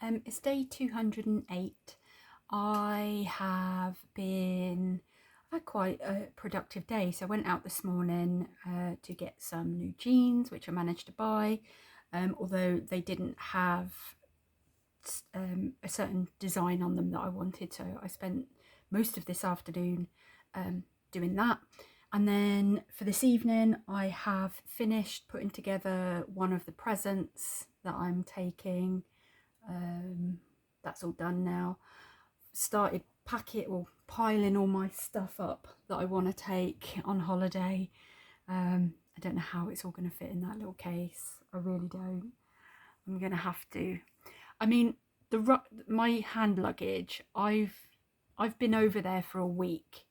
It's day 208. I've had quite a productive day. So I went out this morning to get some new jeans, which I managed to buy, although they didn't have a certain design on them that I wanted. So I spent most of this afternoon doing that. And then for this evening, I have finished putting together one of the presents that I'm taking. That's all done now. Started piling all my stuff up that I want to take on holiday. I don't know how it's all going to fit in that little case. I really don't. I'm going to have to. I mean, my hand luggage, I've been over there for a week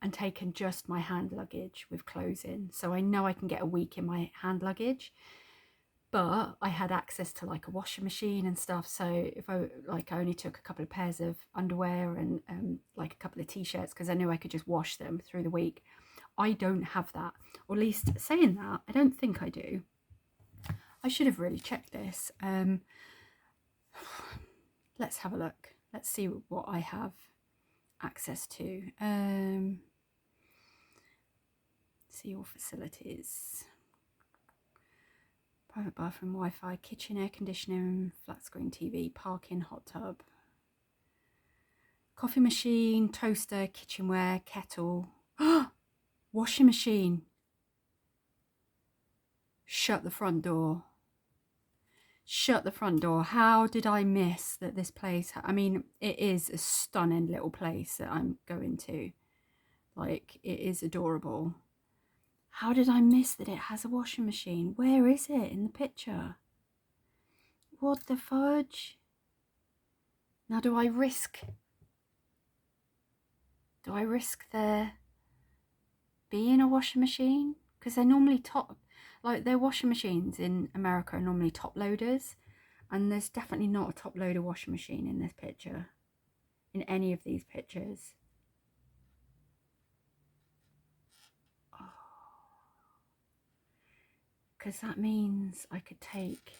and taken just my hand luggage with clothes in. So I know I can get a week in my hand luggage. But I had access to like a washing machine and stuff. So if I only took a couple of pairs of underwear and like a couple of t-shirts because I knew I could just wash them through the week. I don't have that. Or at least saying that, I don't think I do. I should have really checked this. Let's have a look. Let's see what I have access to. See all facilities. Private bathroom, Wi-Fi, kitchen, air conditioning, flat screen TV, parking, hot tub, coffee machine, toaster, kitchenware, kettle, washing machine. Shut the front door. Shut the front door. How did I miss that this place, I mean, it is a stunning little place that I'm going to. Like, it is adorable. How did I miss that it has a washing machine? Where is it in the picture? What the fudge? Now, do I risk there being a washing machine? Because they're normally their washing machines in America are normally top loaders. And there's definitely not a top loader washing machine in this picture. In any of these pictures. Because that means I could take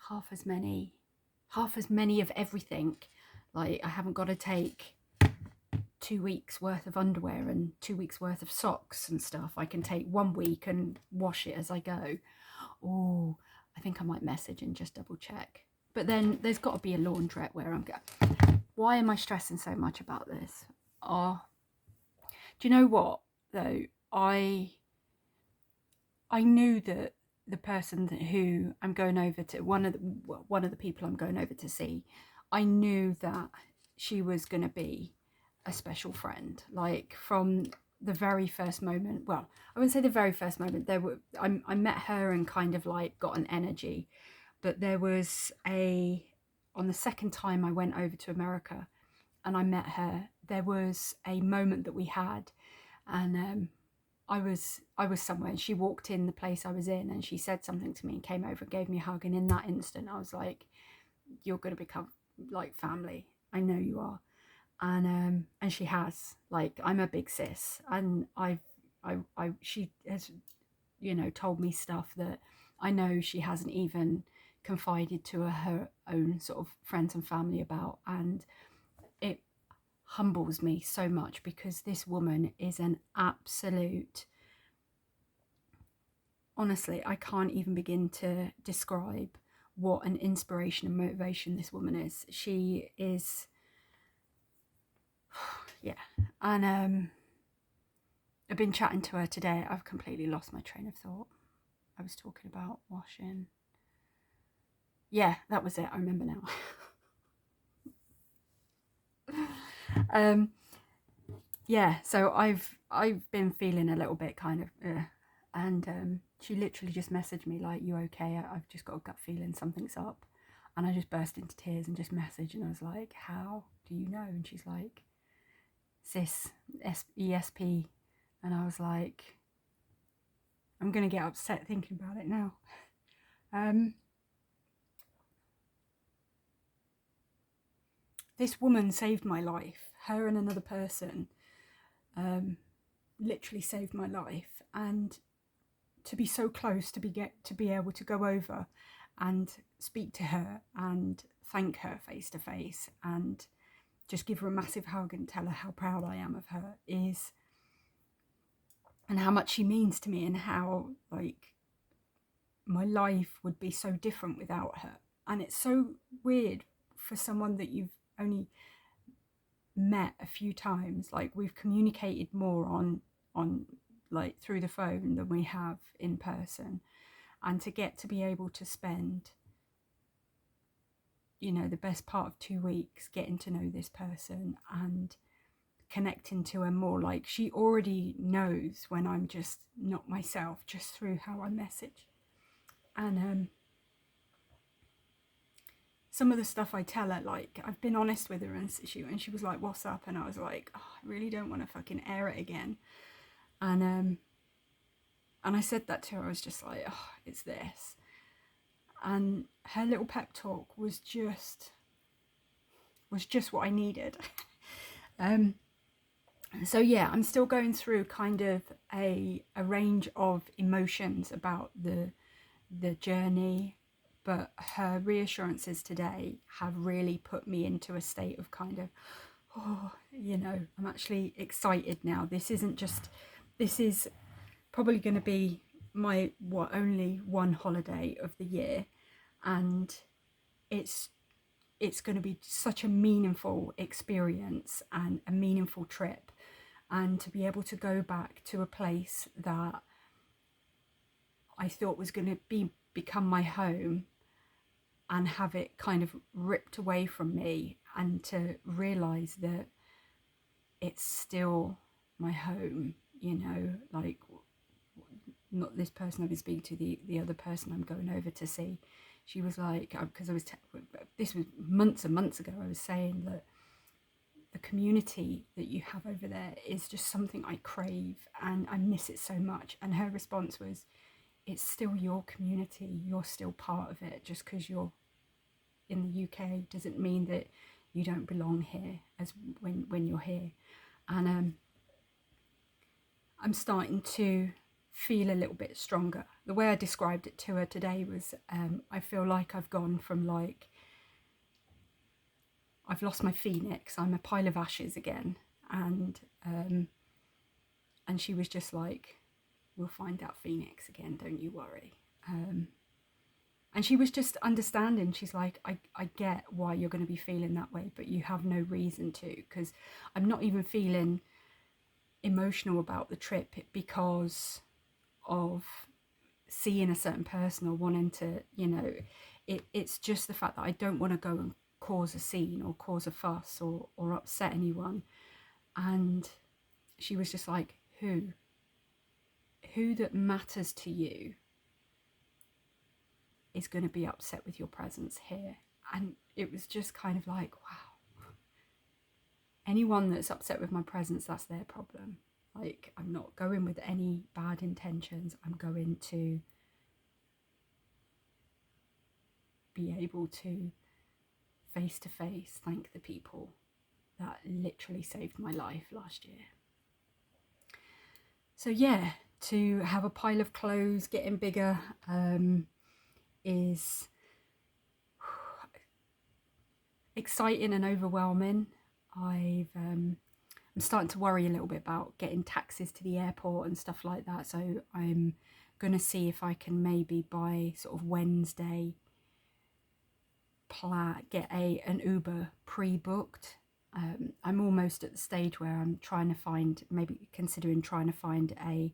half as many of everything. Like, I haven't got to take 2 weeks worth of underwear and 2 weeks worth of socks and stuff. I can take 1 week and wash it as I go. Oh, I think I might message and just double check. But then there's got to be a laundrette where I'm going. Why am I stressing so much about this? Do you know what though? I knew that the person who I'm going over to, one of the people I'm going over to see, I knew that she was going to be a special friend. Like, from the very first moment, well, I wouldn't say the very first moment, I met her and kind of like got an energy, but there was on the second time I went over to America and I met her, there was a moment that we had, and I was somewhere and she walked in the place I was in and she said something to me and came over and gave me a hug, and in that instant I was like, you're going to become like family. I know you are. And she has. Like, I'm a big sis, and she has, told me stuff that I know she hasn't even confided to her own sort of friends and family about, and it humbles me so much because this woman is an absolute, honestly, I can't even begin to describe what an inspiration and motivation this woman is. She is, yeah. And I've been chatting to her today. I've completely lost my train of thought. I was talking about washing. Yeah, that was it. I remember now. Yeah, so I've been feeling a little bit kind of and she literally just messaged me like, you okay? I've just got a gut feeling something's up. And I just burst into tears and just messaged, and I was like, how do you know? And she's like, sis, ESP. And I was like, I'm gonna get upset thinking about it now. This woman saved my life. Her and another person literally saved my life, and to be so close to be able to go over and speak to her and thank her face to face and just give her a massive hug and tell her how proud I am of her is, and how much she means to me, and how like my life would be so different without her. And it's so weird for someone that you've only met a few times. Like, we've communicated more on like through the phone than we have in person, and to get to be able to spend, you know, the best part of 2 weeks getting to know this person and connecting to her more. Like, she already knows when I'm just not myself, just through how I message. And some of the stuff I tell her, like, I've been honest with her, and she was like, what's up? And I was like, oh, I really don't want to fucking air it again. And I said that to her. I was just like, oh, it's this. And her little pep talk was just what I needed. So yeah, I'm still going through kind of a range of emotions about the journey, but her reassurances today have really put me into a state of kind of, oh, you know, I'm actually excited now. This is probably going to be my only one holiday of the year, and it's going to be such a meaningful experience and a meaningful trip, and to be able to go back to a place that I thought was going to become my home and have it kind of ripped away from me, and to realize that it's still my home, you know, like, not this person I've been speaking to, the other person I'm going over to see. She was like, because this was months and months ago, I was saying that the community that you have over there is just something I crave and I miss it so much. And her response was, it's still your community, you're still part of it. Just because you're in the UK doesn't mean that you don't belong here as when you're here. And I'm starting to feel a little bit stronger. The way I described it to her today was, I feel like I've gone from, like, I've lost my phoenix, I'm a pile of ashes again. And she was just like, we'll find that phoenix again, don't you worry. And she was just understanding. She's like, I get why you're going to be feeling that way, but you have no reason to, because I'm not even feeling emotional about the trip because of seeing a certain person or wanting to, you know, it's just the fact that I don't want to go and cause a scene or cause a fuss or upset anyone. And she was just like, who that matters to you is going to be upset with your presence here? And it was just kind of like, wow, anyone that's upset with my presence, that's their problem. Like, I'm not going with any bad intentions. I'm going to be able to face thank the people that literally saved my life last year. So yeah, to have a pile of clothes getting bigger is exciting and overwhelming. I'm starting to worry a little bit about getting taxis to the airport and stuff like that. So I'm going to see if I can maybe by sort of Wednesday get an Uber pre-booked. I'm almost at the stage where I'm considering trying to find a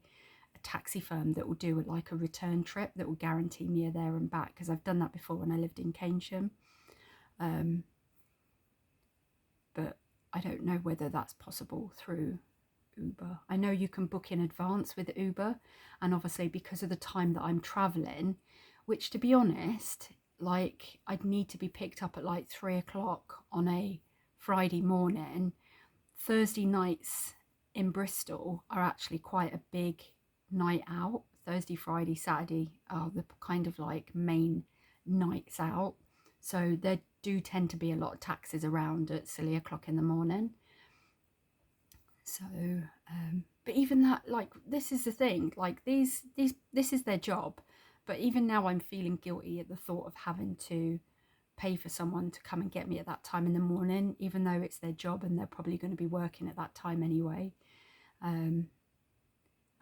taxi firm that will do like a return trip that will guarantee me a there and back, because I've done that before when I lived in Keynsham. But I don't know whether that's possible through Uber. I know you can book in advance with Uber, and obviously because of the time that I'm traveling, which, to be honest, like, I'd need to be picked up at like 3 o'clock on a Friday morning. Thursday nights in Bristol are actually quite a big night out. Thursday, Friday, Saturday are the kind of like main nights out. So there do tend to be a lot of taxis around at silly o'clock in the morning. So, but even that, like, this is the thing, like, this is their job. But even now I'm feeling guilty at the thought of having to pay for someone to come and get me at that time in the morning, even though it's their job and they're probably going to be working at that time anyway. And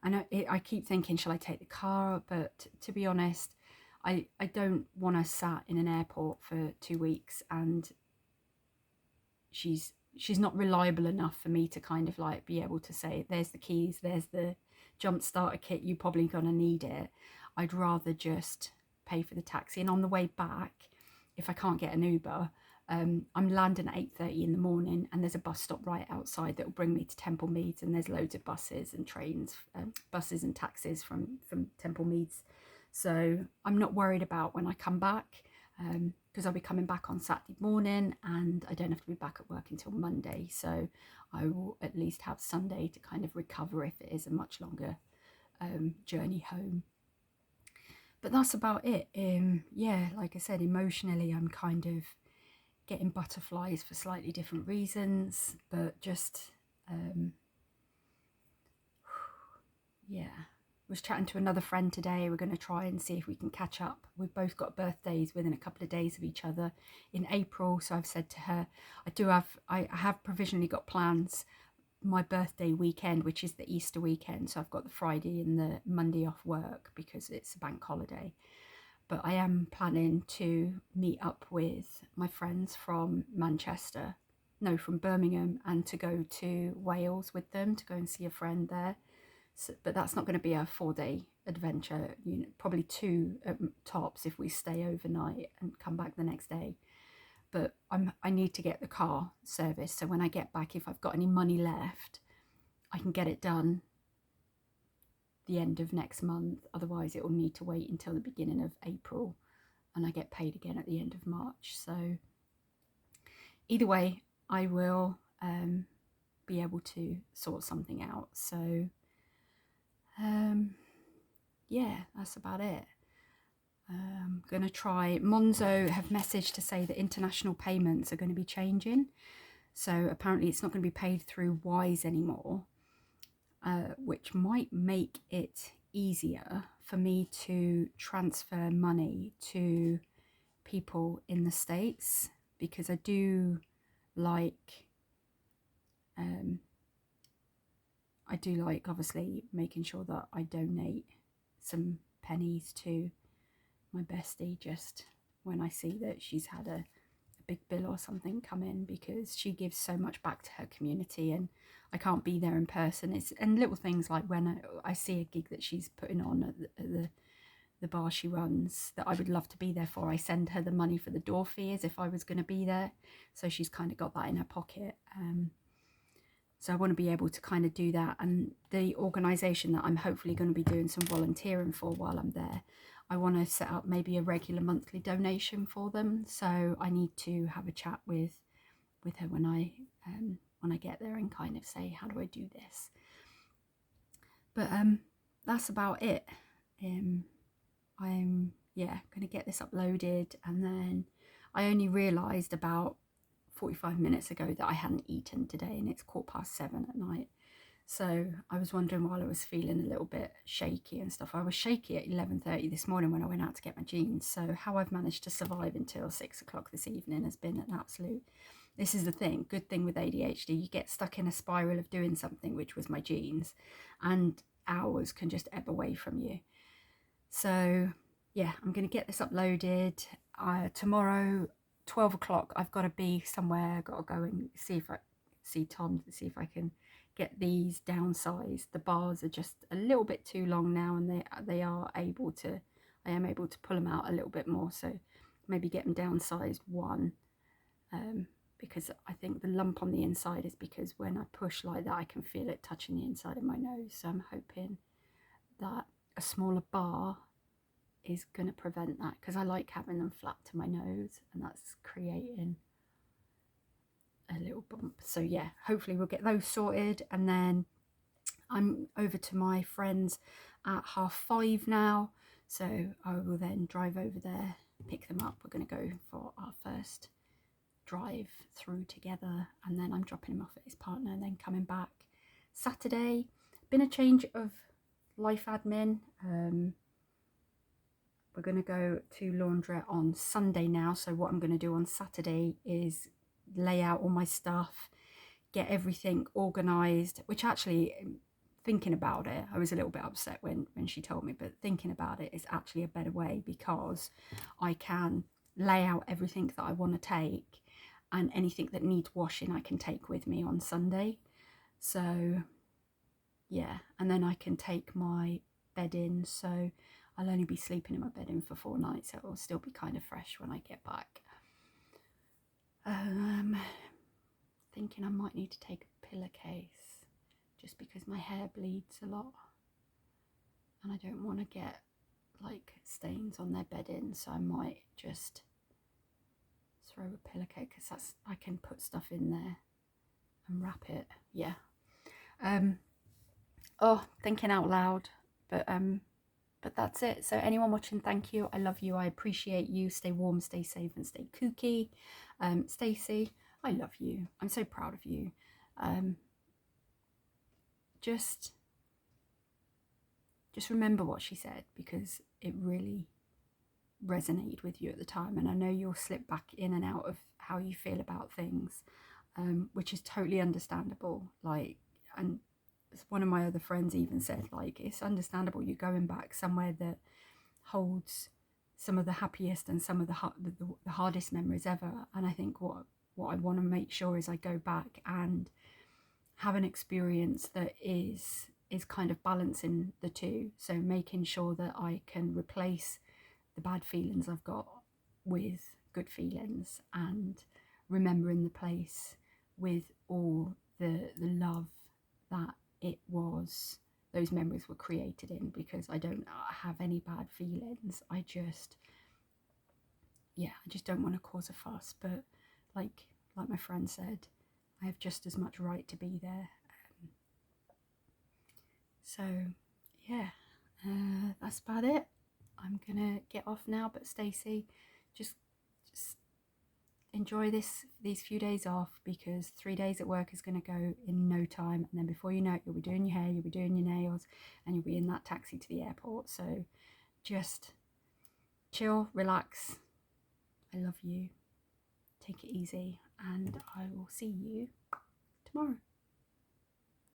I keep thinking, shall I take the car? But to be honest, I don't want her sat in an airport for 2 weeks, and she's not reliable enough for me to kind of like be able to say, there's the keys, there's the jump starter kit, you're probably gonna need it. I'd rather just pay for the taxi. And on the way back, if I can't get an Uber, I'm landing at 8:30 in the morning, and there's a bus stop right outside that will bring me to Temple Meads, and there's loads of buses and trains, buses and taxis from Temple Meads. So I'm not worried about when I come back, because I'll be coming back on Saturday morning, and I don't have to be back at work until Monday. So I will at least have Sunday to kind of recover if it is a much longer journey home. But that's about it. Yeah, like I said, emotionally I'm kind of getting butterflies for slightly different reasons, but just yeah. Was chatting to another friend today. We're going to try and see if we can catch up. We've both got birthdays within a couple of days of each other in April, so I've said to her, I have provisionally got plans my birthday weekend, which is the Easter weekend, so I've got the Friday and the Monday off work because it's a bank holiday. But I am planning to meet up with my friends from from Birmingham, and to go to Wales with them, to go and see a friend there. So, but that's not going to be a 4-day adventure, probably 2 tops if we stay overnight and come back the next day. But I need to get the car serviced, so when I get back, if I've got any money left, I can get it done the end of next month. Otherwise it will need to wait until the beginning of April, and I get paid again at the end of March. So either way, I will be able to sort something out. So yeah, that's about it. I'm going to try. Monzo have messaged to say that international payments are going to be changing. So apparently it's not going to be paid through Wise anymore, which might make it easier for me to transfer money to people in the States, because I do like obviously making sure that I donate some pennies to my bestie just when I see that she's had a big bill or something come in, because she gives so much back to her community and I can't be there in person. And little things like when I see a gig that she's putting on at the bar she runs that I would love to be there for, I send her the money for the door fee as if I was going to be there. So she's kind of got that in her pocket. So I want to be able to kind of do that. And the organisation that I'm hopefully going to be doing some volunteering for while I'm there, I want to set up maybe a regular monthly donation for them. So I need to have a chat with her when I get there and kind of say, how do I do this? But that's about it. I'm going to get this uploaded, and then I only realised about 45 minutes ago that I hadn't eaten today, and it's 7:15 at night. So I was wondering, while I was feeling a little bit shaky and stuff, I was shaky at 11:30 this morning when I went out to get my jeans. So how I've managed to survive until 6 o'clock this evening has been an absolute, this is the thing, good thing with ADHD, you get stuck in a spiral of doing something, which was my jeans, and hours can just ebb away from you. So yeah, I'm going to get this uploaded. Tomorrow, 12 o'clock, I've got to be somewhere. I've got to go and see Tom to see if I can get these downsized. The bars are just a little bit too long now, and I am able to pull them out a little bit more. So maybe get them downsized one, because I think the lump on the inside is because when I push like that, I can feel it touching the inside of my nose. So I'm hoping that a smaller bar is going to prevent that, because I like having them flat to my nose, and that's creating a little bump. So yeah, hopefully we'll get those sorted, and then I'm over to my friends at 5:30 now, so I will then drive over there, pick them up. We're going to go for our first drive through together, and then I'm dropping him off at his partner and then coming back. Saturday, been a change of life admin. we're going to go to laundrette on Sunday now. So what I'm going to do on Saturday is lay out all my stuff, get everything organised, which actually, thinking about it, I was a little bit upset when she told me, but thinking about it is actually a better way, because I can lay out everything that I want to take, and anything that needs washing I can take with me on Sunday. So yeah, and then I can take my bed in, so I'll only be sleeping in my bed in for 4 nights, so it will still be kind of fresh when I get back. Thinking I might need to take a pillowcase, just because my hair bleeds a lot and I don't want to get like stains on their bedding, so I might just throw a pillowcase, because that's, I can put stuff in there and wrap it. Yeah. Oh, thinking out loud, but that's it. So anyone watching, thank you. I love you. I appreciate you. Stay warm, stay safe, and stay kooky. Stacey, I love you. I'm so proud of you. Just remember what she said, because it really resonated with you at the time, and I know you'll slip back in and out of how you feel about things, which is totally understandable. Like, and one of my other friends even said, like, it's understandable, you're going back somewhere that holds some of the happiest and some of the hardest memories ever. And I think what I want to make sure is I go back and have an experience that is kind of balancing the two. So making sure that I can replace the bad feelings I've got with good feelings, and remembering the place with all the love that those memories were created in, because I don't have any bad feelings. I just don't want to cause a fuss, but like my friend said, I have just as much right to be there. So yeah, that's about it. I'm gonna get off now, but Stacey, just enjoy these few days off, because 3 days at work is going to go in no time, and then before you know it, you'll be doing your hair, you'll be doing your nails, and you'll be in that taxi to the airport. So just chill, relax. I love you. Take it easy, and I will see you tomorrow.